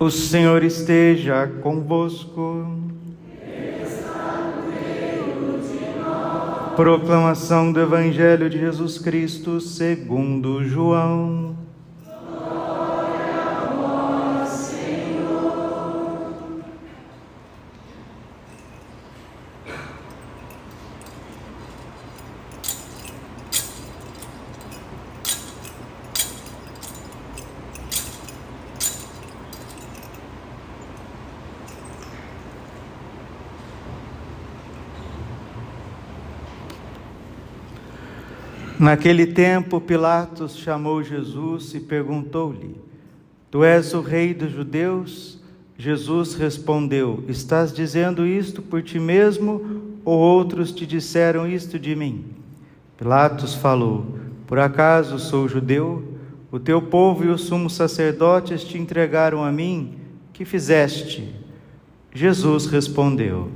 O Senhor esteja convosco. Proclamação do Evangelho de Jesus Cristo segundo João. Glória a vós, Senhor. Naquele tempo, Pilatos chamou Jesus e perguntou-lhe: Tu és o rei dos judeus? Jesus respondeu: Estás dizendo isto por ti mesmo, ou outros te disseram isto de mim? Pilatos falou: Por acaso sou judeu? O teu povo e os sumos sacerdotes te entregaram a mim. Que fizeste? Jesus respondeu: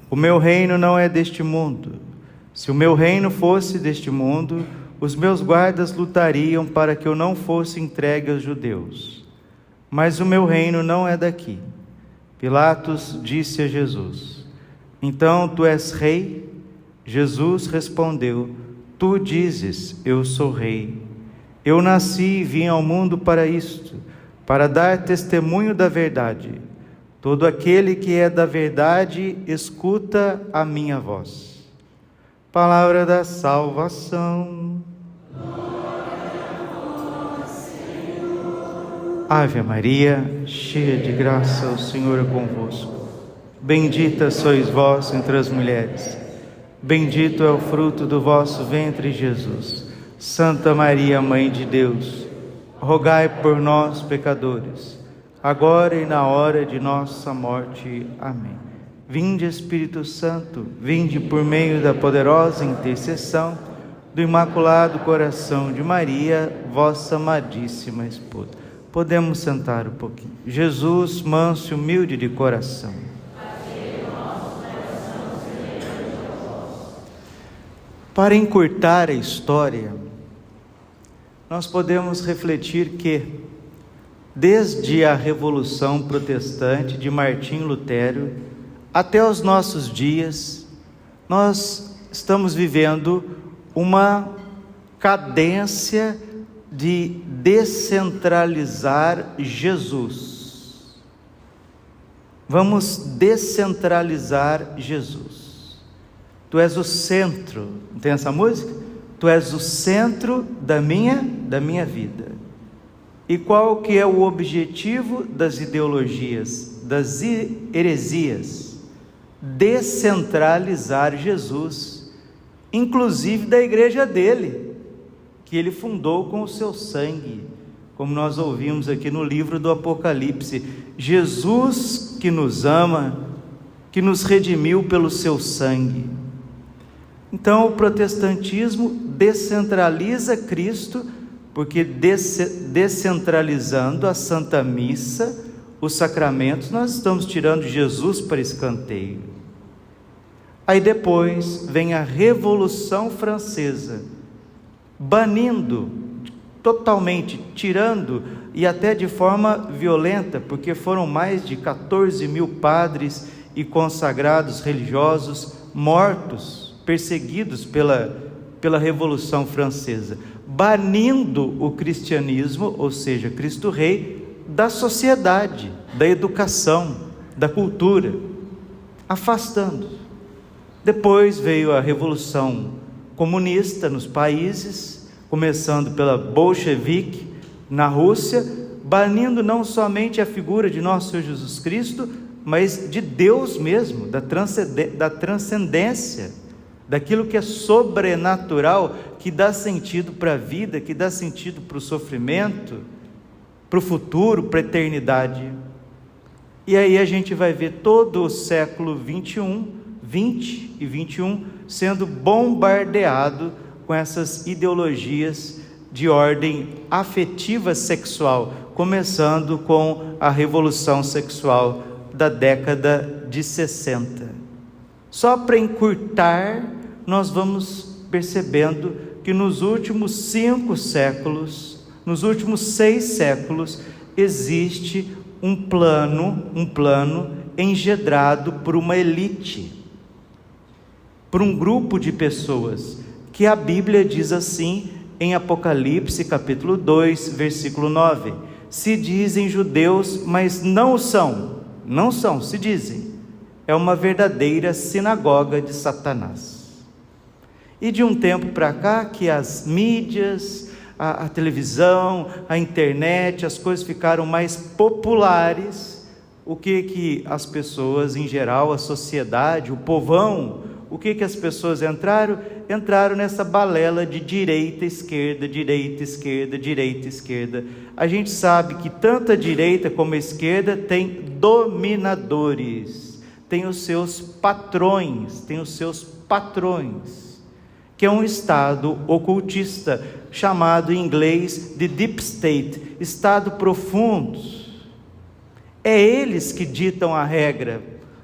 O meu reino não é deste mundo. Se o meu reino fosse deste mundo, os meus guardas lutariam para que eu não fosse entregue aos judeus. Mas o meu reino não é daqui. Pilatos disse a Jesus: Então tu és rei? Jesus respondeu: Tu dizes, eu sou rei. Eu nasci e vim ao mundo para isto, para dar testemunho da verdade. Todo aquele que é da verdade, escuta a minha voz. Palavra da salvação. Glória a vós, Senhor. Ave Maria, cheia de graça, o Senhor é convosco. Bendita sois vós entre as mulheres. Bendito é o fruto do vosso ventre, Jesus. Santa Maria, Mãe de Deus, rogai por nós, pecadores, agora e na hora de nossa morte. Amém. Vinde, Espírito Santo, vinde por meio da poderosa intercessão do Imaculado Coração de Maria, vossa amadíssima esposa. Podemos sentar um pouquinho. Jesus, manso e humilde de coração. Para encurtar a história, nós podemos refletir que, desde a Revolução Protestante de Martim Lutero, até os nossos dias, nós estamos vivendo uma cadência de descentralizar Jesus. Vamos descentralizar Jesus. Tu és o centro, não tem essa música? Tu és o centro da minha vida. E qual que é o objetivo das ideologias, das heresias? Descentralizar Jesus, inclusive da igreja dele, que ele fundou com o seu sangue, como nós ouvimos aqui no livro do Apocalipse. Jesus que nos ama, que nos redimiu pelo seu sangue. Então o protestantismo descentraliza Cristo, porque descentralizando a Santa Missa, os sacramentos, nós estamos tirando Jesus para escanteio. Aí depois vem a Revolução Francesa, banindo totalmente, tirando, e até de forma violenta, porque foram mais de 14 mil padres e consagrados religiosos mortos, perseguidos pela Revolução Francesa, banindo o cristianismo, ou seja, Cristo Rei, da sociedade, da educação, da cultura, afastando. Depois veio a Revolução Comunista nos países, começando pela bolchevique na Rússia, banindo não somente a figura de nosso Senhor Jesus Cristo, mas de Deus mesmo, da transcendência, daquilo que é sobrenatural, que dá sentido para a vida, que dá sentido para o sofrimento, para o futuro, para a eternidade. E aí a gente vai ver todo o século 20 e 21, sendo bombardeado com essas ideologias de ordem afetiva sexual, começando com a revolução sexual da década de 60. Só para encurtar, nós vamos percebendo que nos últimos 5 séculos, nos últimos 6 séculos, existe um plano engendrado por uma elite, por um grupo de pessoas, que a Bíblia diz assim em Apocalipse capítulo 2, versículo 9: se dizem judeus, mas não são, se dizem, é uma verdadeira sinagoga de Satanás. E de um tempo para cá, que as mídias, a televisão, a internet, as coisas ficaram mais populares, o que as pessoas em geral, a sociedade, o povão, o que as pessoas entraram? Entraram nessa balela de direita, esquerda, direita, esquerda, direita, esquerda. A gente sabe que tanto a direita como a esquerda tem dominadores, tem os seus patrões, que é um estado ocultista, chamado em inglês de Deep State, estado profundo. É eles que ditam a regra,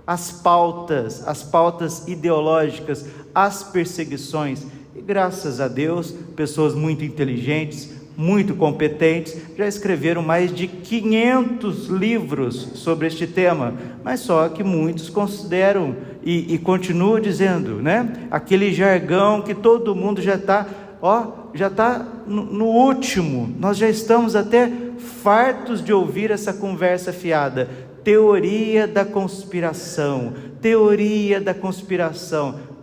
as pautas ideológicas, as perseguições. E graças a Deus, pessoas muito inteligentes, muito competentes, já escreveram mais de 500 livros sobre este tema, mas só que muitos consideram e continuam dizendo, né? Aquele jargão que todo mundo já está no último, nós já estamos até fartos de ouvir essa conversa fiada. Teoria da conspiração.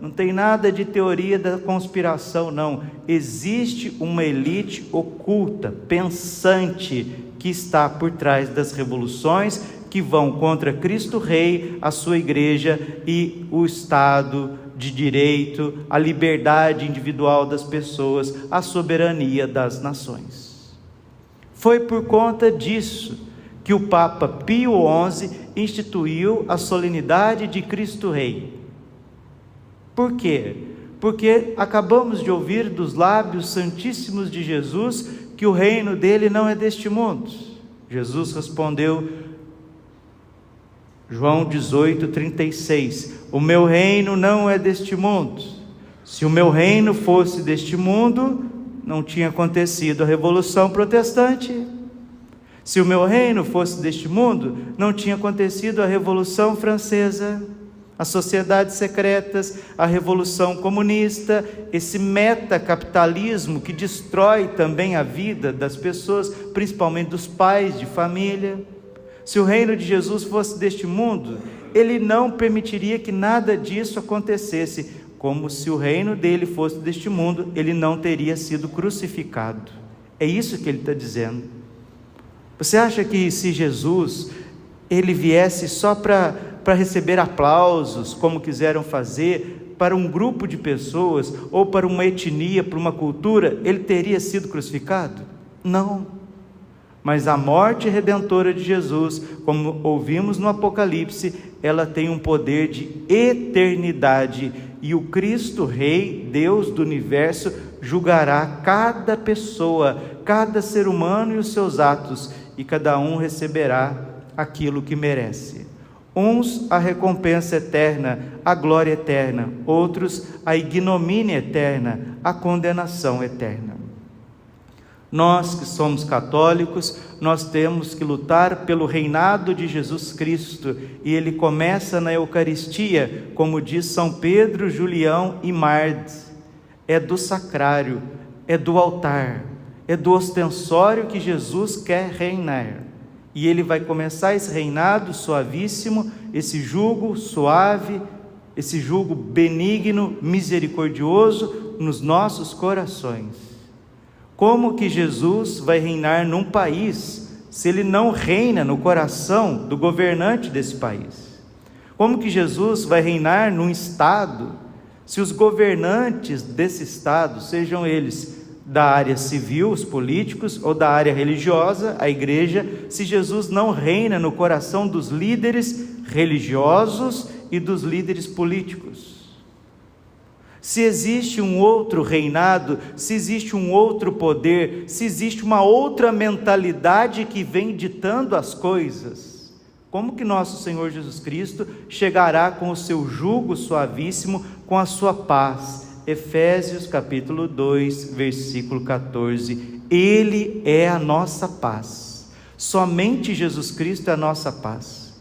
Não tem nada de teoria da conspiração, não. Existe uma elite oculta, pensante, que está por trás das revoluções que vão contra Cristo Rei, a sua igreja e o Estado de Direito, a liberdade individual das pessoas, a soberania das nações. Foi por conta disso que o Papa Pio XI instituiu a solenidade de Cristo Rei. Por quê? Porque acabamos de ouvir dos lábios santíssimos de Jesus que o reino dele não é deste mundo. Jesus respondeu, João 18:36, o meu reino não é deste mundo. Se o meu reino fosse deste mundo, não tinha acontecido a Revolução Protestante. Se o meu reino fosse deste mundo, não tinha acontecido a Revolução Francesa, as sociedades secretas, a Revolução Comunista, esse metacapitalismo que destrói também a vida das pessoas, principalmente dos pais de família. Se o reino de Jesus fosse deste mundo, ele não permitiria que nada disso acontecesse. Como se o reino dele fosse deste mundo, ele não teria sido crucificado. É isso que ele está dizendo. Você acha que se Jesus, ele viesse só para receber aplausos, como quiseram fazer, para um grupo de pessoas, ou para uma etnia, para uma cultura, ele teria sido crucificado? Não. Mas a morte redentora de Jesus, como ouvimos no Apocalipse, ela tem um poder de eternidade, e o Cristo Rei, Deus do universo, julgará cada pessoa, cada ser humano e os seus atos, e cada um receberá aquilo que merece. Uns a recompensa eterna, a glória eterna, outros a ignomínia eterna, a condenação eterna. Nós que somos católicos, nós temos que lutar pelo reinado de Jesus Cristo, e ele começa na Eucaristia, como diz São Pedro, Julião e Mardes. É do sacrário, é do altar, é do ostensório que Jesus quer reinar. E ele vai começar esse reinado suavíssimo, esse jugo suave, esse jugo benigno, misericordioso nos nossos corações. Como que Jesus vai reinar num país se ele não reina no coração do governante desse país? Como que Jesus vai reinar num estado se os governantes desse estado, sejam eles da área civil, os políticos, ou da área religiosa, a igreja, se Jesus não reina no coração dos líderes religiosos e dos líderes políticos? Se existe um outro reinado, se existe um outro poder, se existe uma outra mentalidade que vem ditando as coisas, como que nosso Senhor Jesus Cristo chegará com o seu jugo suavíssimo, com a sua paz? Efésios capítulo 2, versículo 14, Ele é a nossa paz. Somente Jesus Cristo é a nossa paz.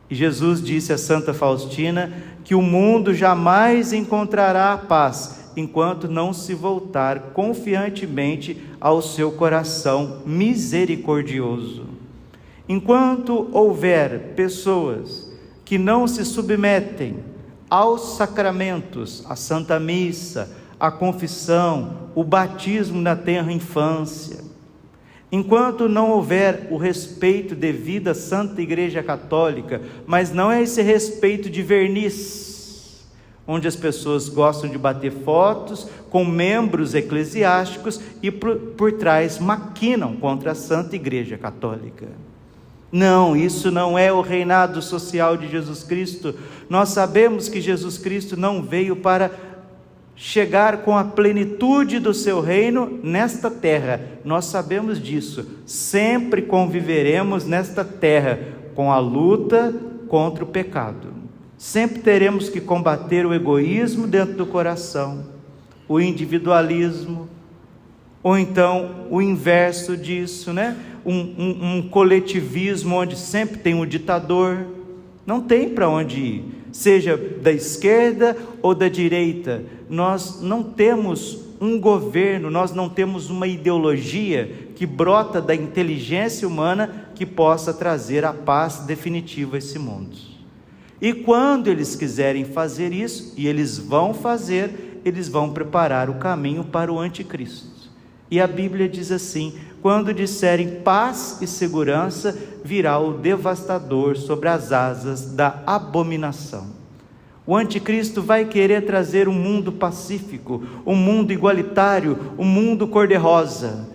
E Jesus disse a Santa Faustina que o mundo jamais encontrará a paz enquanto não se voltar confiantemente ao seu coração misericordioso. Enquanto houver pessoas que não se submetem aos sacramentos, a Santa Missa, a confissão, o batismo na tenra infância, enquanto não houver o respeito devido à Santa Igreja Católica, mas não é esse respeito de verniz, onde as pessoas gostam de bater fotos com membros eclesiásticos e por trás maquinam contra a Santa Igreja Católica. Não, isso não é o reinado social de Jesus Cristo. Nós sabemos que Jesus Cristo não veio para chegar com a plenitude do seu reino nesta terra. Nós sabemos disso. Sempre conviveremos nesta terra com a luta contra o pecado. Sempre teremos que combater o egoísmo dentro do coração, o individualismo, ou então o inverso disso, né? Um coletivismo onde sempre tem um ditador. Não tem para onde ir, seja da esquerda ou da direita. Nós não temos um governo, nós não temos uma ideologia que brota da inteligência humana que possa trazer a paz definitiva a esse mundo. E quando eles quiserem fazer isso, e eles vão fazer, eles vão preparar o caminho para o anticristo. E a Bíblia diz assim: quando disserem paz e segurança, virá o devastador sobre as asas da abominação. O anticristo vai querer trazer um mundo pacífico, um mundo igualitário, um mundo cor-de-rosa,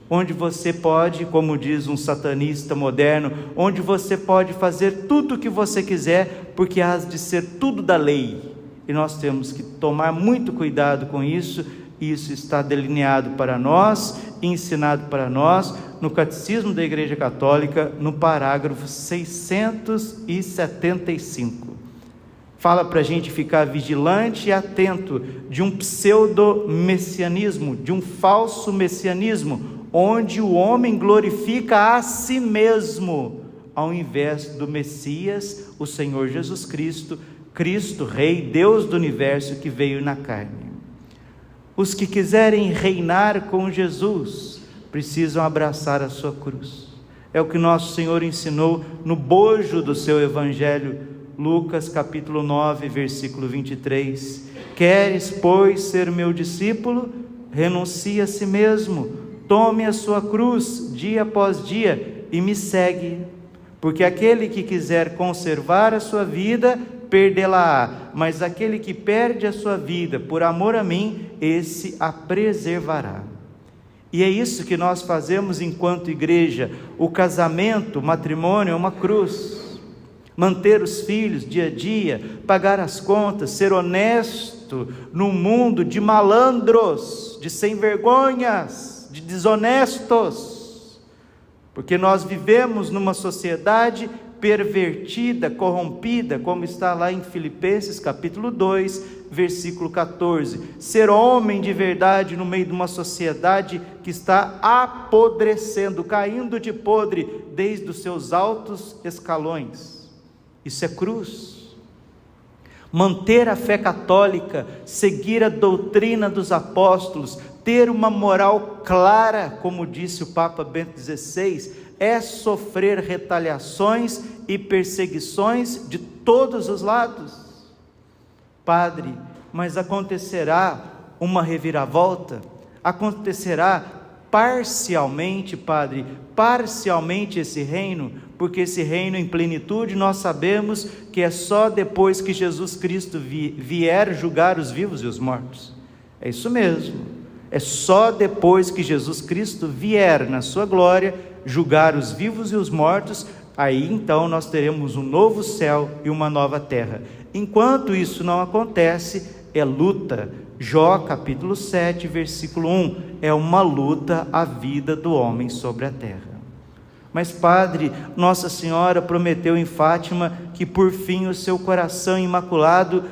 onde você pode, como diz um satanista moderno, onde você pode fazer tudo o que você quiser, porque há de ser tudo da lei. E nós temos que tomar muito cuidado com isso. Isso está delineado para nós, ensinado para nós, no Catecismo da Igreja Católica, no parágrafo 675. Fala para a gente ficar vigilante e atento de um pseudo-messianismo, de um falso messianismo, onde o homem glorifica a si mesmo, ao invés do Messias, o Senhor Jesus Cristo, Cristo Rei, Deus do Universo, que veio na carne. Os que quiserem reinar com Jesus precisam abraçar a sua cruz. É o que nosso Senhor ensinou no bojo do seu Evangelho, Lucas capítulo 9, versículo 23. Queres, pois, ser meu discípulo? Renuncie a si mesmo, tome a sua cruz dia após dia e me segue. Porque aquele que quiser conservar a sua vida, perdê-la-á, mas aquele que perde a sua vida por amor a mim, esse a preservará. E é isso que nós fazemos enquanto igreja. O casamento, o matrimônio é uma cruz. Manter os filhos dia a dia, pagar as contas, ser honesto num mundo de malandros, de sem vergonhas, de desonestos, porque nós vivemos numa sociedade pervertida, corrompida, como está lá em Filipenses capítulo 2, versículo 14. Ser homem de verdade no meio de uma sociedade que está apodrecendo, caindo de podre desde os seus altos escalões. Isso é cruz. Manter a fé católica, seguir a doutrina dos apóstolos, ter uma moral clara, como disse o Papa Bento XVI, é sofrer retaliações e perseguições de todos os lados. Padre, mas acontecerá uma reviravolta? Acontecerá parcialmente, Padre, parcialmente esse reino, porque esse reino em plenitude nós sabemos que é só depois que Jesus Cristo vier julgar os vivos e os mortos. É isso mesmo. É só depois que Jesus Cristo vier na sua glória julgar os vivos e os mortos, aí então nós teremos um novo céu e uma nova terra. Enquanto isso não acontece, é luta. Jó capítulo 7, versículo 1, é uma luta a vida do homem sobre a terra. Mas Padre, Nossa Senhora prometeu em Fátima que por fim o seu coração imaculado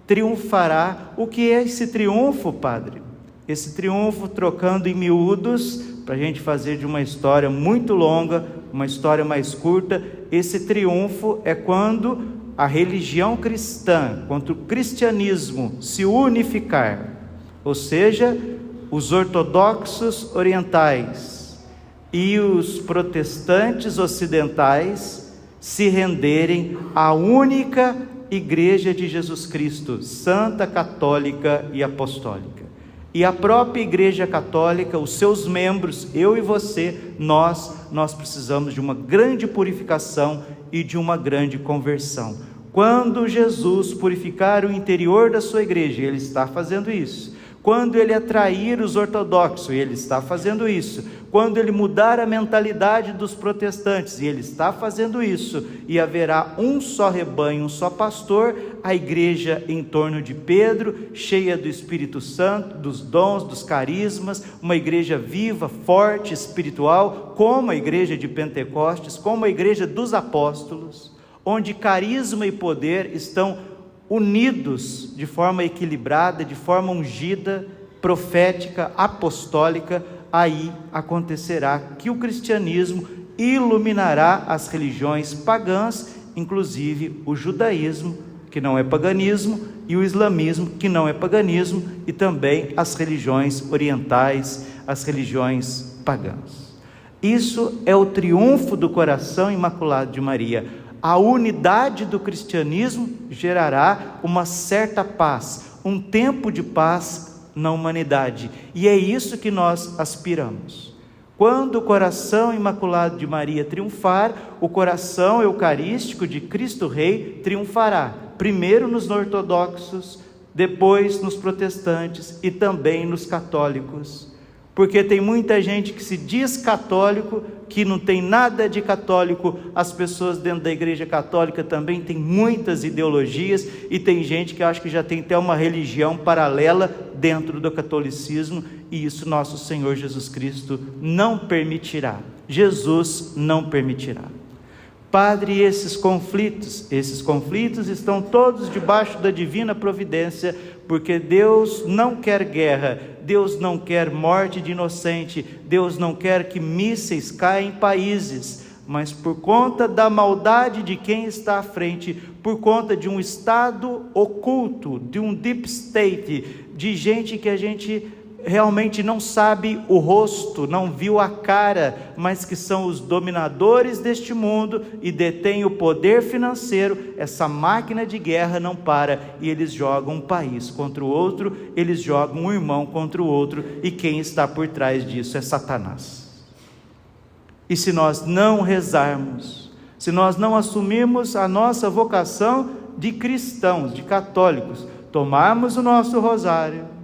triunfará. O que é esse triunfo, Padre? Esse triunfo, trocando em miúdos, para a gente fazer de uma história muito longa, uma história mais curta, esse triunfo é quando a religião cristã, quando o cristianismo se unificar, ou seja, os ortodoxos orientais e os protestantes ocidentais se renderem à única Igreja de Jesus Cristo, santa, católica e apostólica. E a própria Igreja Católica, os seus membros, eu e você, nós precisamos de uma grande purificação e de uma grande conversão. Quando Jesus purificar o interior da sua igreja, Ele está fazendo isso. Quando Ele atrair os ortodoxos, Ele está fazendo isso. Quando Ele mudar a mentalidade dos protestantes, e Ele está fazendo isso, e haverá um só rebanho, um só pastor, a igreja em torno de Pedro, cheia do Espírito Santo, dos dons, dos carismas, uma igreja viva, forte, espiritual, como a igreja de Pentecostes, como a igreja dos apóstolos, onde carisma e poder estão unidos de forma equilibrada, de forma ungida, profética, apostólica. Aí acontecerá que o cristianismo iluminará as religiões pagãs, inclusive o judaísmo, que não é paganismo, e o islamismo, que não é paganismo, e também as religiões orientais, as religiões pagãs. Isso é o triunfo do coração imaculado de Maria. A unidade do cristianismo gerará uma certa paz, um tempo de paz na humanidade, e é isso que nós aspiramos. Quando o coração imaculado de Maria triunfar, o coração eucarístico de Cristo Rei triunfará, primeiro nos ortodoxos, depois nos protestantes e também nos católicos. Porque tem muita gente que se diz católico, que não tem nada de católico. As pessoas dentro da igreja católica também têm muitas ideologias, e tem gente que acha que já tem até uma religião paralela dentro do catolicismo, e isso nosso Senhor Jesus Cristo não permitirá. Jesus não permitirá. Padre, esses conflitos estão todos debaixo da divina providência, porque Deus não quer guerra, Deus não quer morte de inocente, Deus não quer que mísseis caem em países, mas por conta da maldade de quem está à frente, por conta de um estado oculto, de um deep state, de gente que a gente realmente não sabe o rosto, não viu a cara, mas que são os dominadores deste mundo e detêm o poder financeiro. Essa máquina de guerra não para, e eles jogam um país contra o outro, eles jogam um irmão contra o outro, e quem está por trás disso é Satanás. E se nós não rezarmos, se nós não assumirmos a nossa vocação de cristãos, de católicos, tomarmos o nosso rosário,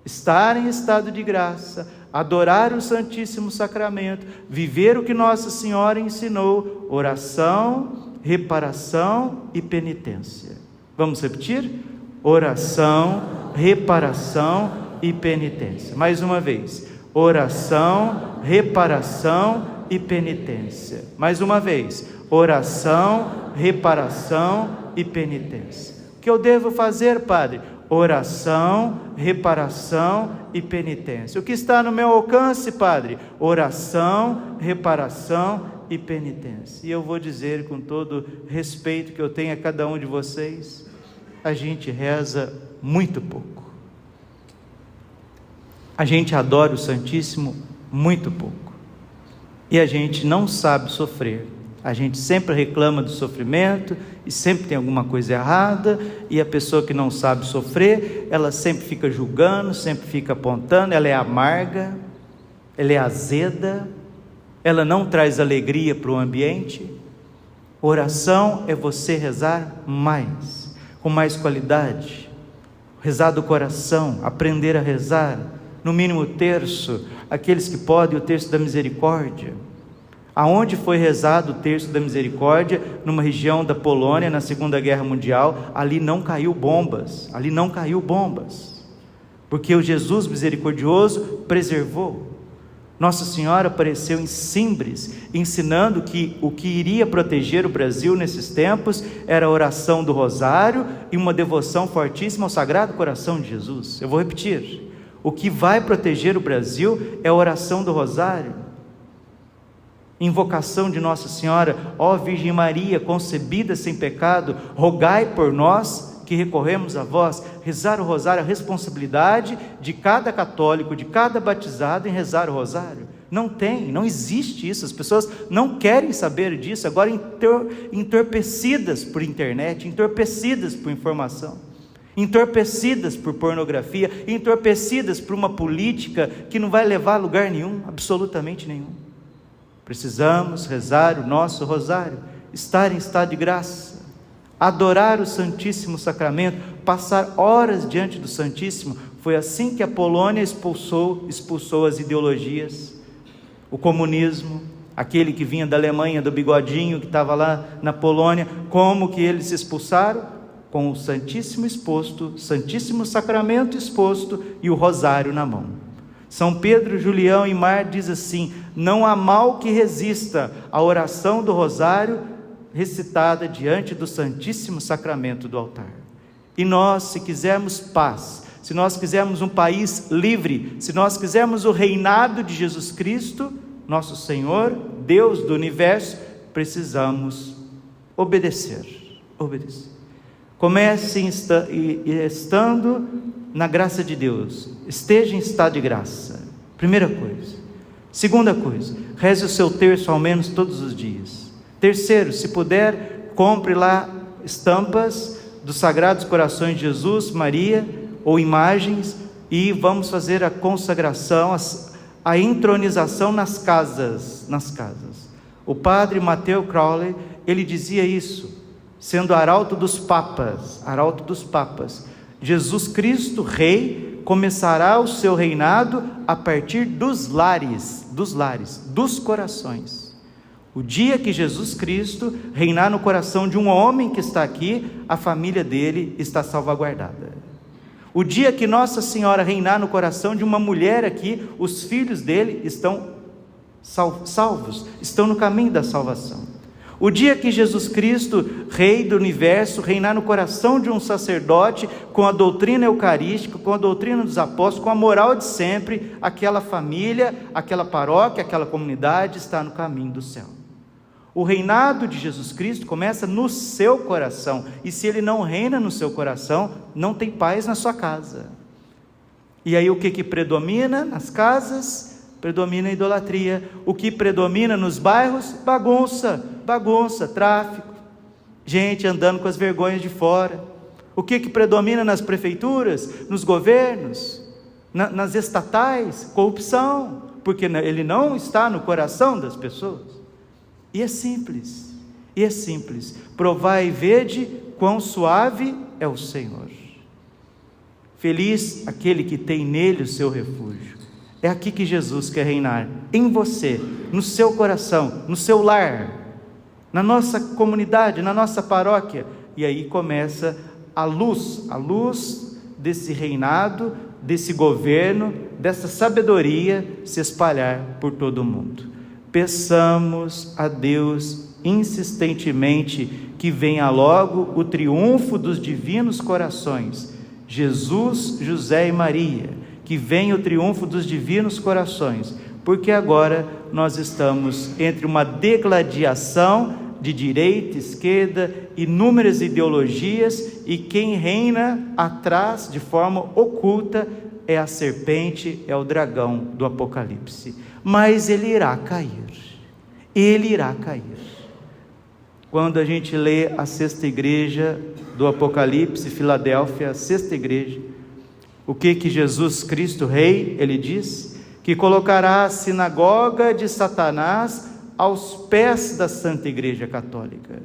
estar em estado de graça, adorar o Santíssimo Sacramento, viver o que Nossa Senhora ensinou: oração, reparação e penitência. Vamos repetir? Oração, reparação e penitência. Mais uma vez: oração, reparação e penitência. Mais uma vez: oração, reparação e penitência. O que eu devo fazer, Padre? Oração, reparação e penitência. O que está no meu alcance, Padre? Oração, reparação e penitência. E eu vou dizer com todo respeito que eu tenho a cada um de vocês: a gente reza muito pouco. A gente adora o Santíssimo muito pouco. E a gente não sabe sofrer. A gente sempre reclama do sofrimento, e sempre tem alguma coisa errada, e a pessoa que não sabe sofrer, ela sempre fica julgando, sempre fica apontando, ela é amarga, ela é azeda, ela não traz alegria para o ambiente. Oração é você rezar mais, com mais qualidade, rezar do coração, aprender a rezar, no mínimo o terço, aqueles que podem, o terço da misericórdia. Aonde foi rezado o terço da misericórdia? Numa região da Polônia, na Segunda Guerra Mundial, ali não caiu bombas, porque o Jesus misericordioso preservou. Nossa Senhora apareceu em Simbres, ensinando que o que iria proteger o Brasil nesses tempos era a oração do rosário e uma devoção fortíssima ao Sagrado Coração de Jesus. Eu vou repetir: o que vai proteger o Brasil é a oração do rosário. Invocação de Nossa Senhora: ó Virgem Maria, concebida sem pecado, rogai por nós que recorremos a vós. Rezar o rosário, a responsabilidade de cada católico, de cada batizado em rezar o rosário. Não existe isso, as pessoas não querem saber disso, agora entorpecidas por internet, entorpecidas por informação, entorpecidas por pornografia, entorpecidas por uma política que não vai levar a lugar nenhum, absolutamente nenhum. Precisamos rezar o nosso rosário, estar em estado de graça, adorar o Santíssimo Sacramento, passar horas diante do Santíssimo. Foi assim que a Polônia expulsou as ideologias, o comunismo, aquele que vinha da Alemanha, do bigodinho, que estava lá na Polônia. Como que eles se expulsaram? Com o Santíssimo exposto, Santíssimo Sacramento exposto e o rosário na mão. São Pedro, Julião e Mar diz assim: não há mal que resista à oração do rosário recitada diante do Santíssimo Sacramento do altar. E nós, se quisermos paz, se nós quisermos um país livre, se nós quisermos o reinado de Jesus Cristo, nosso Senhor, Deus do universo, precisamos obedecer. Comece estando na graça de Deus, esteja em estado de graça, primeira coisa. Segunda coisa, reze o seu terço ao menos todos os dias. Terceiro, se puder, compre lá estampas dos Sagrados Corações de Jesus, Maria, ou imagens, e vamos fazer a consagração, a entronização nas casas. O padre Matthew Crowley, ele dizia isso, sendo arauto dos papas, Jesus Cristo, Rei, começará o seu reinado a partir dos lares, dos corações. O dia que Jesus Cristo reinar no coração de um homem que está aqui, a família dele está salvaguardada. O dia que Nossa Senhora reinar no coração de uma mulher aqui, os filhos dele estão salvos, estão no caminho da salvação. O dia que Jesus Cristo, Rei do universo, reinar no coração de um sacerdote, com a doutrina eucarística, com a doutrina dos apóstolos, com a moral de sempre, aquela família, aquela paróquia, aquela comunidade está no caminho do céu. O reinado de Jesus Cristo começa no seu coração, e se ele não reina no seu coração, não tem paz na sua casa. E aí o que predomina nas casas? Predomina a idolatria. O que predomina nos bairros? Bagunça, tráfico, gente andando com as vergonhas de fora. O que predomina nas prefeituras, nos governos, nas estatais? Corrupção, porque ele não está no coração das pessoas. E é simples, provai e vede quão suave é o Senhor. Feliz aquele que tem nele o seu refúgio. É aqui que Jesus quer reinar, em você, no seu coração, no seu lar, na nossa comunidade, na nossa paróquia. E aí começa a luz desse reinado, desse governo, dessa sabedoria se espalhar por todo o mundo. Peçamos a Deus insistentemente que venha logo o triunfo dos divinos corações, Jesus, José e Maria, que venha o triunfo dos divinos corações, porque agora nós estamos entre uma degladiação de direita, esquerda, inúmeras ideologias, e quem reina atrás de forma oculta é a serpente, é o dragão do Apocalipse. Mas ele irá cair. Quando a gente lê a sexta igreja do Apocalipse, Filadélfia, a sexta igreja, o que Jesus Cristo Rei, ele diz? Que colocará a sinagoga de Satanás aos pés da Santa Igreja Católica.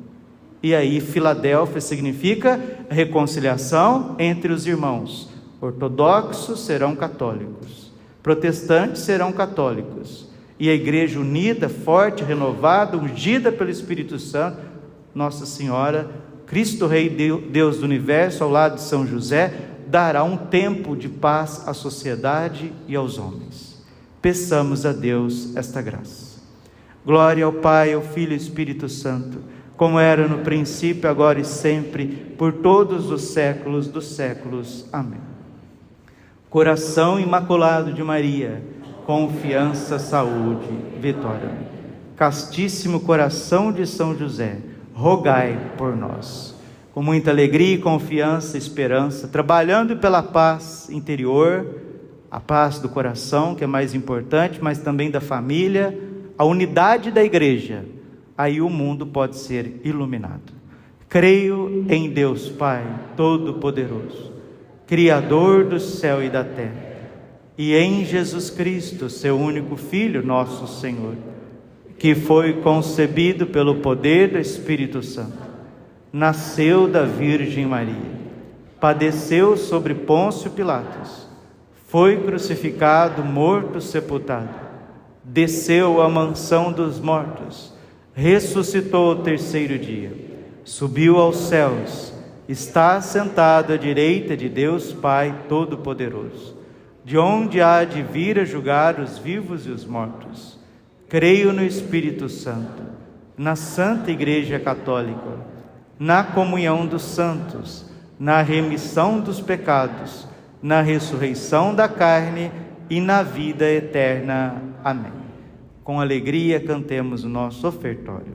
E aí Filadélfia significa reconciliação entre os irmãos. Ortodoxos serão católicos, protestantes serão católicos, e a igreja unida, forte, renovada, ungida pelo Espírito Santo, Nossa Senhora, Cristo Rei, Deus do universo, ao lado de São José, dará um tempo de paz à sociedade e aos homens. Peçamos a Deus esta graça. Glória ao Pai, ao Filho e ao Espírito Santo, como era no princípio, agora e sempre, por todos os séculos dos séculos. Amém. Coração Imaculado de Maria, confiança, saúde, vitória. Castíssimo coração de São José, rogai por nós. Com muita alegria, confiança, esperança, trabalhando pela paz interior, a paz do coração, que é mais importante, mas também da família, a unidade da igreja, aí o mundo pode ser iluminado. Creio em Deus Pai Todo-Poderoso, Criador do céu e da terra, e em Jesus Cristo, seu único Filho, nosso Senhor, que foi concebido pelo poder do Espírito Santo, nasceu da Virgem Maria, padeceu sobre Pôncio Pilatos, foi crucificado, morto, sepultado, desceu à mansão dos mortos, ressuscitou ao terceiro dia, subiu aos céus, está sentado à direita de Deus Pai Todo-Poderoso, de onde há de vir a julgar os vivos e os mortos. Creio no Espírito Santo, na Santa Igreja Católica, na comunhão dos santos, na remissão dos pecados, na ressurreição da carne e na vida eterna. Amém. Com alegria cantemos o nosso ofertório.